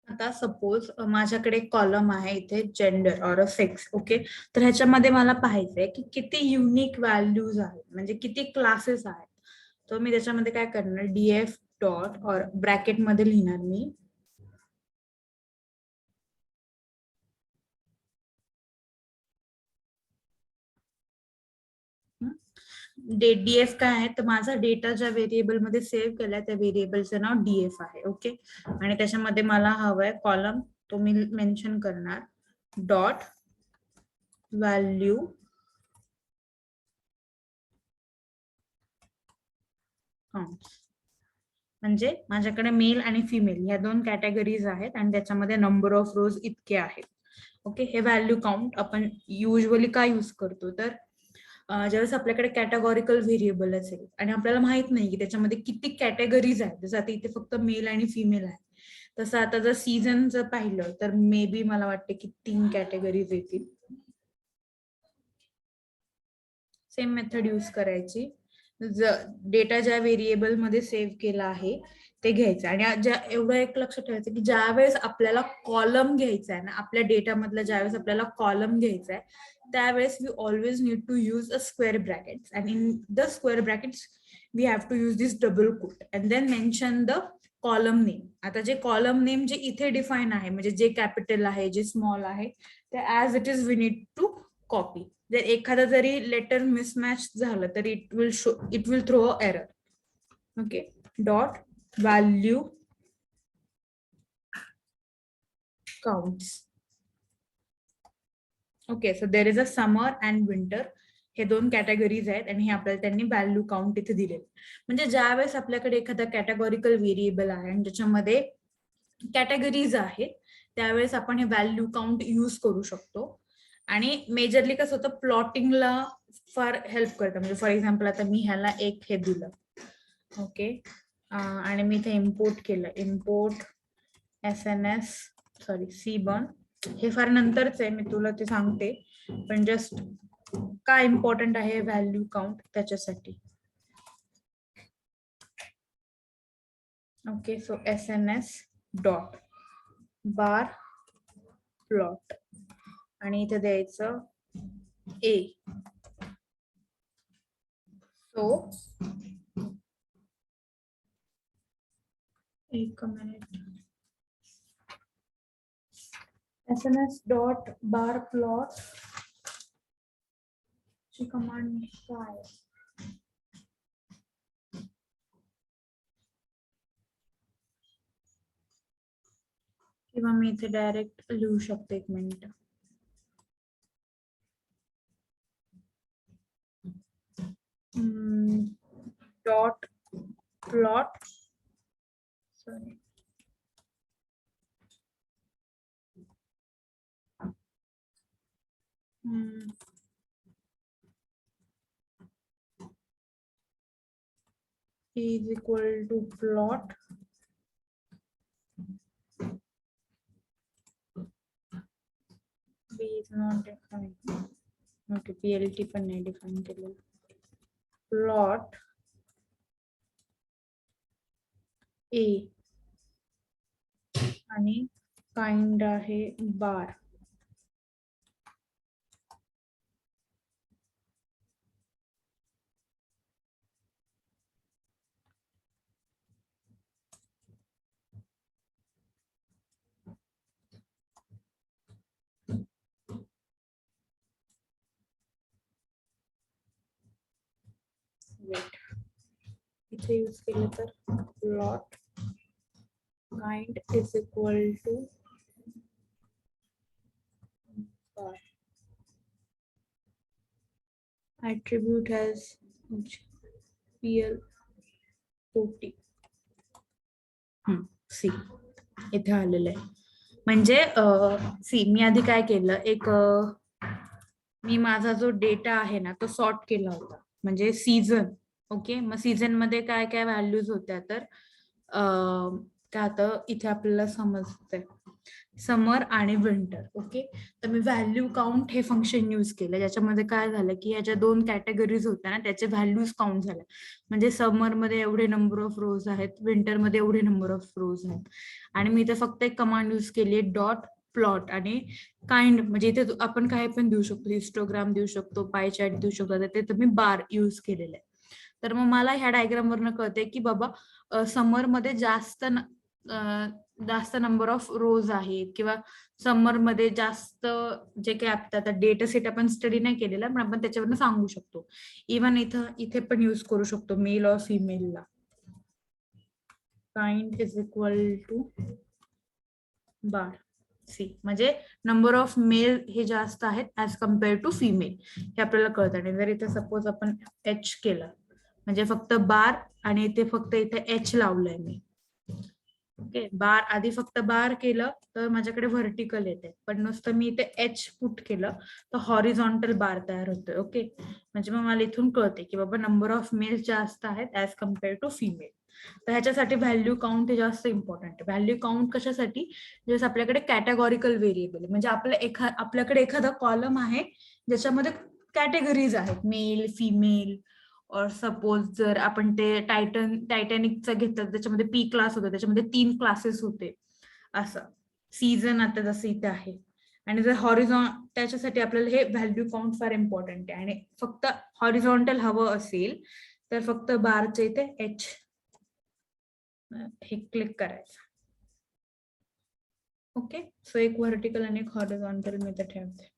आता सपोज माझ्याकडे कॉलम आहे इथे जेंडर ऑर सेक्स. ओके, तर ह्याच्यामध्ये मला पाहायचंय की किती युनिक व्हॅल्यूज आहेत, म्हणजे किती क्लासेस आहेत. तर मी त्याच्यामध्ये काय करणार, डीएफ डॉट और ब्रॅकेट मध्ये लिहिणार मी डीएफ काय आहे, तर माझा डेटा ज्या व्हेरिएबल मध्ये सेव्ह केलाय त्या व्हेरिएबलचं नाव डीएफ आहे. ओके, आणि त्याच्यामध्ये मला हवंय कॉलम, तो मी मेन्शन करणार डॉट व्हॅल्यू म्हणजे माझ्याकडे मेल आणि फिमेल ह्या दोन कॅटेगरीज आहेत आणि त्याच्यामध्ये नंबर ऑफ रोज इतके आहेत. ओके, हे व्हॅल्यू काउंट आपण युजली काय यूज करतो, तर ज्यावेळेस आपल्याकडे कॅटेगॉरिकल व्हेरिएबल असेल आणि आपल्याला माहित नाही की त्याच्यामध्ये किती कॅटेगरीज आहेत, जसं आता इथे फक्त मेल आणि फिमेल आहे, तसं आता जर सीझन जर पाहिलं तर मे बी मला वाटते की 3 कॅटेगरीज येतील. सेम मेथड यूज करायची. डेटा ज्या व्हेरिएबल मध्ये सेव्ह केला आहे ते घ्यायचं आणि एवढं एक लक्षात ठेवायचं की ज्या वेळेस आपल्याला कॉलम घ्यायचा आहे ना, आपल्या डेटा मधला ज्यावेळेस आपल्याला कॉलम घ्यायचा आहे त्यावेळेस we always need to use a square brackets and in the square brackets we have to use this double quote and then mention the column name. आता जे कॉलम नेम जे इथे डिफाईन आहे, म्हणजे जे कॅपिटल आहे जे स्मॉल आहे ते as it is we need to copy. जर एखादा जरी लेटर मिसमॅच झालं तर it will throw a error. Okay, dot value counts. Okay, so there is a summer and winter, हे दोन कॅटेगरीज आहेत आणि हे आपल्याला त्यांनी व्हॅल्यू काउंट इथे दिलेले. म्हणजे ज्यावेळेस आपल्याकडे एखादा कॅटेगॉरिकल व्हेरिएबल आहे आणि ज्याच्यामध्ये कॅटेगरीज आहेत त्यावेळेस आपण हे व्हॅल्यू काउंट यूज करू शकतो. आणि मेजरली कसं होतं, प्लॉटिंगला फार हेल्प करतं. म्हणजे फॉर एक्झाम्पल आता मी ह्याला एक हे दिलं, ओके, आणि मी इथे इम्पोर्ट केलं, इम्पोर्ट SNS सॉरी सीबर्न. हे फार नंतरच आहे, मी तुला ते सांगते, पण जस्ट काय इम्पॉर्टंट आहे व्हॅल्यू काउंट त्याच्यासाठी. Okay, so SNS dot bar plot आणि इथे द्यायचं ए. सो एक minute, SNS dot bar plot ची कमांड काय, किंवा मी इथे डायरेक्ट लिहू शकते, एक minute. Dot plot sorry is equal to plot b is not defined. Okay, PLT पण नाही डिफाइन केलेलं. प्लॉट ए आणि काइंड आहे बार. वेट, इथे यूज केलं तर plot kind is equal to bar. attribute has PLOT. See इथे आलेलं आहे. म्हणजे सी मी आधी काय केलं, एक मी माझा जो डेटा आहे ना तो सॉर्ट केला होता, म्हणजे सीझन. ओके, मग सीझन मध्ये काय काय व्हॅल्यूज होत्या, तर काय आता इथे आपल्याला समजतंय समर आणि विंटर. ओके, तर मी व्हॅल्यू काउंट हे फंक्शन यूज केलं, ज्याच्यामध्ये काय झालं की ह्याच्या 2 कॅटेगरीज होत्या ना, त्याचे व्हॅल्यूज काउंट झाल्या. म्हणजे समर मध्ये एवढे नंबर ऑफ रोज आहेत, विंटर मध्ये एवढे नंबर ऑफ रोज आहेत. आणि मी इथे फक्त एक कमांड यूज केली, डॉट प्लॉट. आणि काइंड म्हणजे इथे आपण काय पण देऊ शकतो, हिस्टोग्राम देऊ शकतो, पाय चार्ट देऊ शकतो. ते तुम्ही बार यूज केलेलं आहे. तर मग मला ह्या डायग्राम वरनं कळते की बाबा समर मध्ये जास्त नंबर ऑफ रोज आहेत, किंवा समर मध्ये जास्त जे काही आता डेटा सेट आपण स्टडी नाही केलेला, पण आपण त्याच्यावरनं सांगू शकतो. इव्हन इथे पण यूज करू शकतो मेल और फिमेलला. Kind is equal to bar C, म्हणजे नंबर ऑफ मेल हे जास्त आहेत ऍज कम्पेअर टू फिमेल, हे आपल्याला कळतं. आणि जर इथे सपोज आपण एच केलं, म्हणजे फक्त बार, आणि इथे फक्त इथे एच लावलंय मी. ओके, बार आधी फक्त बार केलं तर माझ्याकडे व्हर्टिकल येते, पण नुसतं मी इथे एच पुट केलं तर हॉरिझॉन्टल बार तयार होतोय. ओके, म्हणजे मग मला इथून कळते की बाबा नंबर ऑफ मेल जास्त आहेत ऍज कम्पेअर टू फिमेल. तर ह्याच्यासाठी व्हॅल्यू काउंट हे जास्त इम्पॉर्टंट आहे. व्हॅल्यू काउंट कशासाठी, जसं आपल्याकडे कॅटेगॉरिकल व्हेरिएबल, म्हणजे आपल्याकडे एखादा कॉलम आहे ज्याच्यामध्ये कॅटेगरीज आहेत, मेल, फिमेल. और सपोज जर आपण ते टायटॅनिकचं घेतलं, त्याच्यामध्ये पी क्लास होता, त्याच्यामध्ये 3 क्लासेस होते. असं सीझन आता जसं इथे आहे. आणि जर त्याच्यासाठी आपल्याला हे व्हॅल्यू काउंट फार इम्पॉर्टंट आहे. आणि फक्त हॉरिझॉन्टल हवं असेल तर फक्त बारच्या इथे एच हे क्लिक करायचं. ओके, सो एक व्हर्टिकल आणि एक हॉरिझॉन्टल मी इथे ठेवते.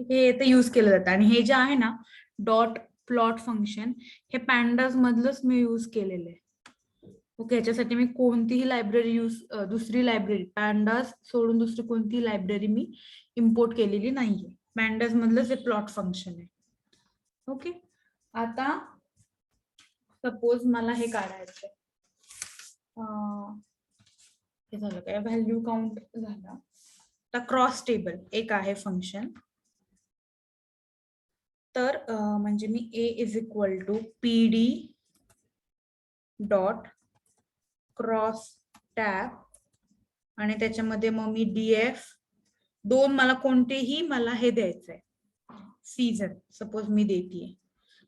हे इथे यूज केलं जातं. आणि हे जे आहे ना डॉट प्लॉट फंक्शन, हे पॅन्डाज मधलंच मी यूज केलेलं आहे. ओके, याच्यासाठी मी कोणतीही लायब्ररी दुसरी लायब्ररी पॅन्डाज सोडून दुसरी कोणतीही लायब्ररी मी इम्पोर्ट केलेली नाहीये. पॅन्डाज मधलंच हे प्लॉट फंक्शन आहे. ओके, आता सपोज मला हे काढायचंय, हे झालं काय, व्हॅल्यू काउंट झाला. आता क्रॉस टेबल एक आहे फंक्शन. तर म्हणजे मी a is equal to P D dot crosstab, आणि त्याच्यामध्ये मग मी डीएफ 2 मला कोणतेही मला हे द्यायचंय सीझन सपोज मी देतीये.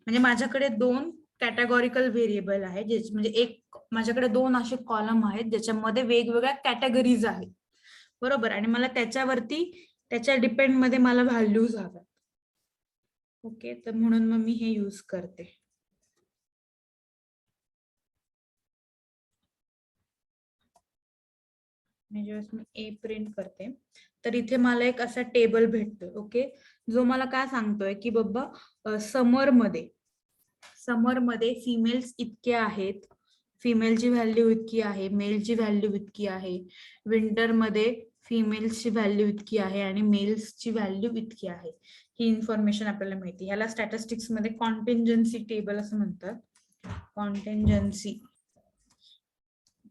म्हणजे माझ्याकडे 2 कॅटेगॉरिकल व्हेरिएबल आहे, म्हणजे एक माझ्याकडे 2 असे कॉलम आहेत ज्याच्यामध्ये वेगवेगळ्या कॅटेगरीज आहेत, बरोबर. आणि मला त्याच्यावरती त्याच्या डिपेंड मध्ये मला व्हॅल्यूज हव्यात. ओके, तर म्हणून मग मी हे यूज करते. जेव्हा मी ए प्रिंट करते तर इथे मला एक असा टेबल भेटतोय. ओके, जो मला काय सांगतोय की बाबा समर मध्ये फिमेल्स इतके आहेत, फिमेलची व्हॅल्यू इतकी आहे, मेलची व्हॅल्यू इतकी आहे. विंटर मध्ये फिमेल्सची व्हॅल्यू इतकी आहे आणि मेल्सची व्हॅल्यू इतकी आहे. ही इन्फॉर्मेशन आपल्याला माहिती. ह्याला स्टॅटिस्टिक्स मध्ये कॉन्टिंजन्सी टेबल असं म्हणतात. कॉन्टिंजन्सी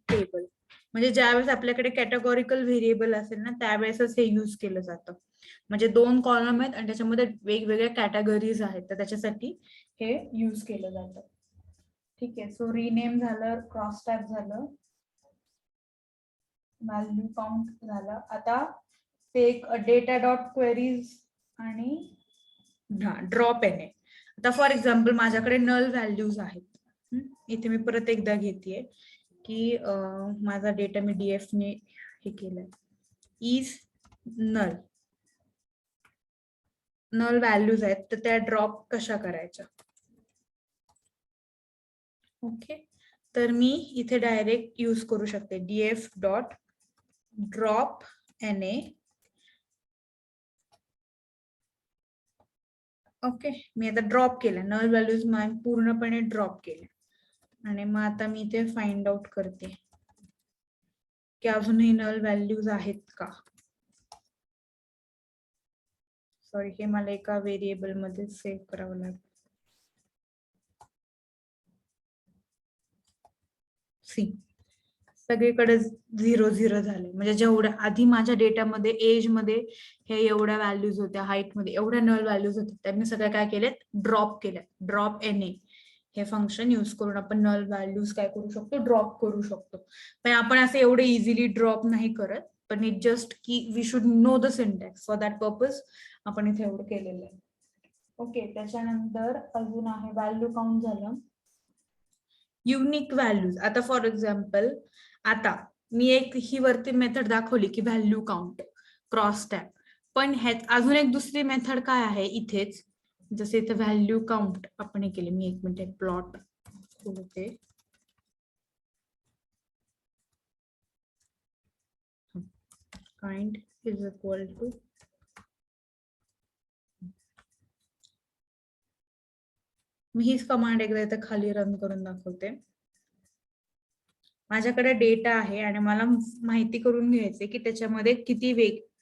टेबल म्हणजे ज्यावेळेस आपल्याकडे कॅटेगॉरिकल व्हेरिएबल असेल ना, त्यावेळेसच हे यूज केलं जातं. म्हणजे 2 कॉलम आहेत आणि त्याच्यामध्ये वेगवेगळ्या कॅटेगरीज आहेत, तर त्याच्यासाठी हे यूज केलं जातं. ठीक आहे, सो रिनेम झालं, क्रॉस टॅब झालं, व्हॅल्यू काउंट झालं. आता ते एक डेटा डॉट क्वेरीज आणि ड्रॉप एन ए. आता फॉर एक्झाम्पल माझ्याकडे नल व्हॅल्यूज आहेत. इथे मी परत एकदा घेतेय की माझा डेटा मी डीएफ ने हे केलंय, इज नल व्हॅल्यूज आहेत, तर त्या ड्रॉप कशा करायच्या. ओके, तर मी इथे डायरेक्ट यूज करू शकते DF dot drop N A. Okay, मी आता ड्रॉप केलं, नल व्हॅल्यूज पूर्णपणे ड्रॉप केले. आणि मग आता मी इथे फाइंड आउट करते की अजूनही नल व्हॅल्यूज आहेत का. सॉरी, हे मला एका व्हेरिएबल मध्ये सेव्ह करावं लागेल. सी, सगळीकडे 0 झाले. म्हणजे जेवढ्या आधी माझ्या डेटामध्ये एज मध्ये हे एवढ्या व्हॅल्यूज होत्या, हाईट मध्ये एवढ्या नल व्हॅल्यूज होत्या, त्यांनी सगळ्या काय केल्यात, ड्रॉप केल्या. ड्रॉप एन ए हे फंक्शन यूज करून आपण नल व्हॅल्यूज काय करू शकतो, ड्रॉप करू शकतो. पण आपण असं एवढे इझिली ड्रॉप नाही करत, पण इट जस्ट की we should know the syntax. For that purpose आपण इथे एवढं केलेलं आहे. ओके, त्याच्यानंतर अजून आहे व्हॅल्यू काउंट झालं. Unique values. आता फॉर एक्झाम्पल, आता मी एक ही वरती मेथड दाखवली की व्हॅल्यू काउंट क्रॉस टॅब, पण ह्यात अजून एक दुसरी मेथड काय आहे इथेच, जसे इथे व्हॅल्यू काउंट आपण हे केले. मी एक मिनिट प्लॉट खोलते. काइंड इज इक्वल टू मी हीच कमांड एकदा इथे खाली रन करून दाखवते. माझ्याकडे डेटा आहे आणि मला माहिती करून घ्यायचे की त्याच्यामध्ये किती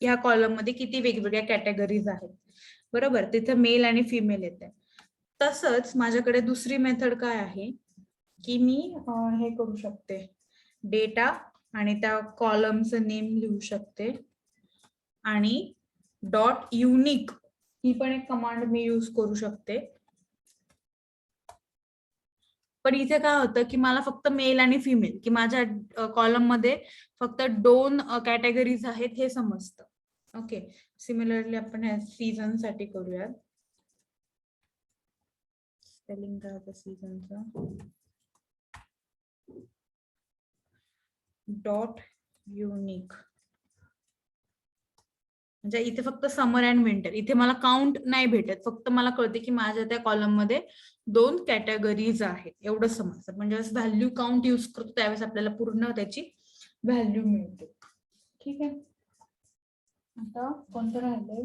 ह्या कॉलम मध्ये किती वेगवेगळ्या कॅटेगरीज आहेत. बरोबर, तिथे मेल आणि फिमेल येते. तसंच माझ्याकडे दुसरी मेथड काय आहे की मी हे करू शकते, डेटा आणि त्या कॉलमचं नेम लिहू शकते आणि डॉट युनिक ही पण एक कमांड मी यूज करू शकते. पण इथे काय होतं की मला फक्त मेल आणि फिमेल, की माझ्या कॉलम मध्ये फक्त 2 कॅटेगरीज आहेत हे समजतं. ओके, सिमिलरली आपण सीझन साठी करूयात. स्पेलिंग काय होतं सीझनचं, डॉट युनिक. म्हणजे इथे फक्त समर अँड विंटर, इथे मला काउंट नाही भेटत, फक्त मला कळते की माझ्या त्या कॉलम मध्ये 2 कॅटेगरीज आहेत एवढं समजतं. म्हणजे व्हॅल्यू काउंट यूज करतो त्यावेळेस आपल्याला पूर्ण त्याची व्हॅल्यू मिळते. ठीक आहे, आता कोणतं राहिलंय,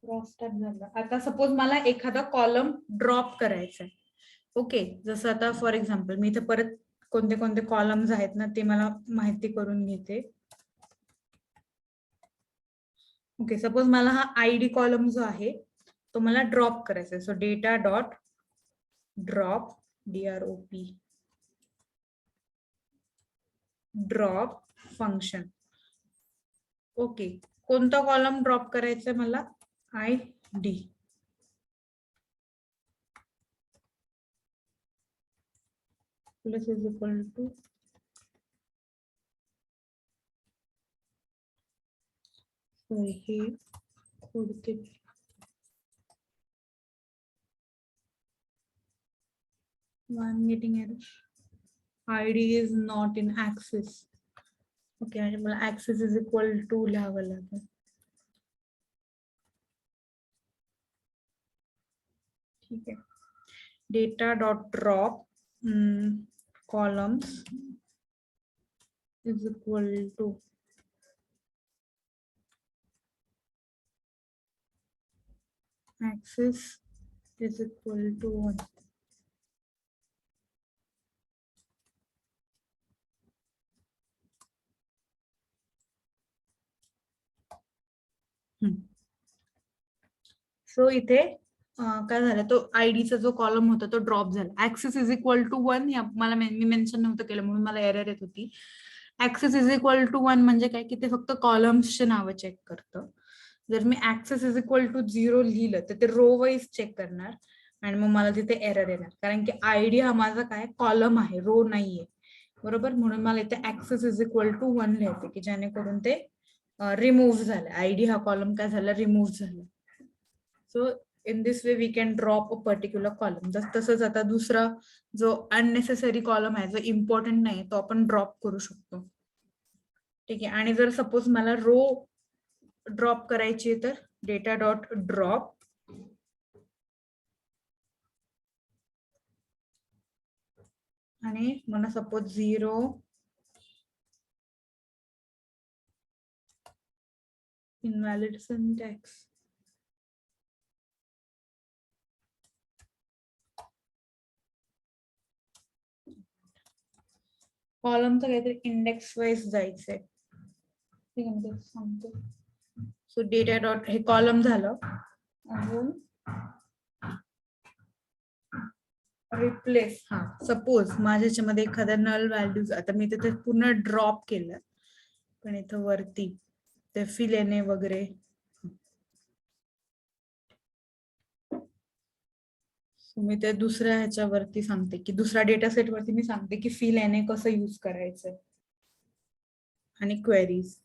क्रॉस टॅब झालं. आता सपोज मला एखादा कॉलम ड्रॉप करायचा आहे. ओके, जसं आता फॉर एक्झाम्पल मी इथे परत कोणते कोणते कॉलम्स आहेत ना ते मला माहिती करून घेते. ओके, सपोज मला हा आयडी कॉलम जो आहे तो मला ड्रॉप करायचा आहे. So data dot drop DROP drop function. Okay, कोणता कॉलम ड्रॉप करायचा आहे मला, ID. Plus is equal to हे खोडते. I'm getting error. ID is not in axis. Okay, म्हणजे मला ऍक्सेस इज इक्वल टू लिहावं लागेल. ठीक आहे, data dot drop columns is equal to axis is equal to 1. So इथे काय झालं, तो आयडीचा जो कॉलम होता तो ड्रॉप झाला. ऍक्सेस इज इक्वल टू 1 मला मी मेन्शन नव्हतं केलं म्हणून मला एरर येत होती. ऍक्सेस इज इक्वल टू 1 म्हणजे काय की ते फक्त कॉलम्सचे नावं चेक करतं. जर मी ऍक्सेस इज इक्वल टू 0 लिहिलं तर ते रो वाईज चेक करणार आणि मग मला तिथे एरर येणार, कारण की आयडी हा माझा काय कॉलम आहे, रो नाहीये. बरोबर, म्हणून मला इथे ऍक्सेस इज इक्वल टू 1 लिहायचे की जेणेकरून ते रिमूव्ह झालं. आयडी हा कॉलम काय झाला, रिमूव्ह झाला. So in this way we can drop a particular column. तसंच आता दुसरा जो अननेसेसरी कॉलम आहे, जो इम्पॉर्टंट नाही, तो आपण ड्रॉप करू शकतो. ठीक आहे, आणि जर सपोज मला रो ड्रॉप करायची तर डेटा डॉट ड्रॉप आणि मला सपोज 0 इनव्हॅलिड सिंटॅक्स. कॉलमचं काहीतरी इंडेक्स वाईज जायचंय. ठीक आहे, मी सांगतो. सो डेटा डॉट हे कॉलम झालं. अजून रिप्लेस, हा सपोज माझ्या ह्याच्यामध्ये एखाद्या नल व्हॅल्यूज, आता मी तिथे पूर्ण ड्रॉप केलं पण इथं वरती ते फिल येणे वगैरे मी ते दुसऱ्या ह्याच्यावरती सांगते की दुसऱ्या डेटा सेट वरती मी सांगते की fill NA कसं यूज करायचं आणि क्वेरीज